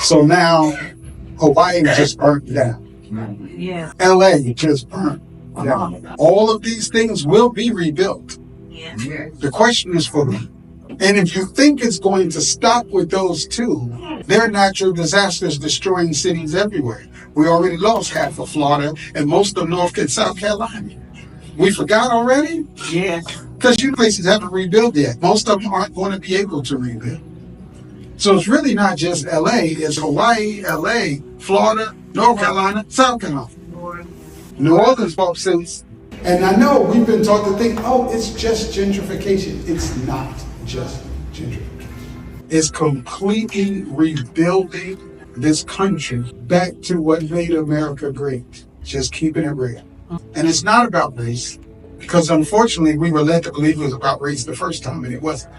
So now Hawaii just burnt down. Yeah. LA just burnt down. All of these things will be rebuilt. Yeah. The question is for them. And if you think it's going to stop with those two, there are natural disasters destroying cities everywhere. We already lost half of Florida and most of North and South Carolina. We forgot already? Yes. Because you places haven't rebuilt yet. Most of them aren't going to be able to rebuild. So it's really not just LA, it's Hawaii, LA, Florida, North Carolina, South Carolina. New Orleans, folks, since. And I know we've been taught to think, oh, it's just gentrification. It's not just gentrification. It's completely rebuilding this country back to what made America great. Just keeping it real. And it's not about race, because unfortunately we were led to believe it was about race the first time, and it wasn't.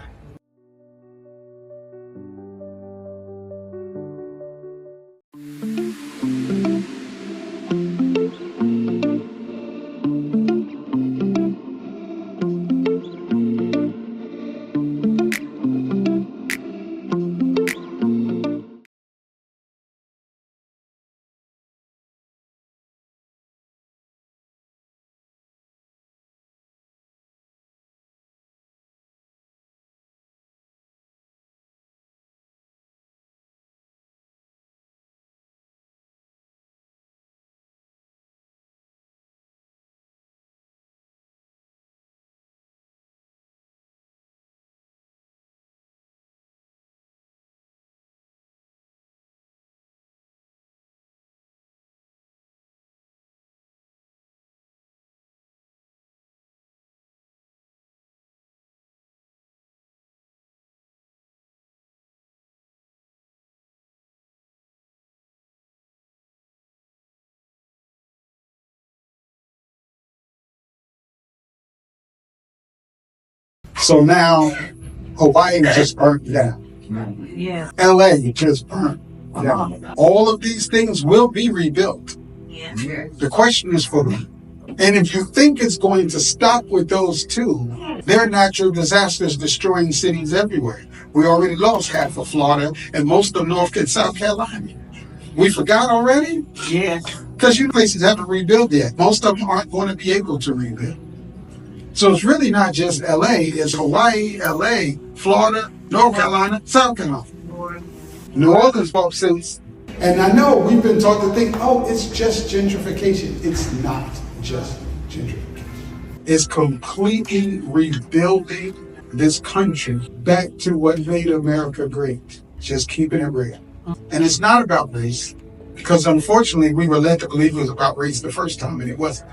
So now Hawaii just burnt down. Yeah. LA just burnt down. All of these things will be rebuilt. Yeah. The question is for them. And if you think it's going to stop with those two, there are natural disasters destroying cities everywhere. We already lost half of Florida and most of North and South Carolina. We forgot already? Yes. Because you places haven't rebuilt yet. Most of them aren't going to be able to rebuild. So it's really not just LA, it's Hawaii, LA, Florida, North Carolina, South Carolina. New Orleans, folks, since. And I know we've been taught to think, oh, it's just gentrification. It's not just gentrification. It's completely rebuilding this country back to what made America great. Just keeping it real. And it's not about race, because unfortunately we were led to believe it was about race the first time, and it wasn't.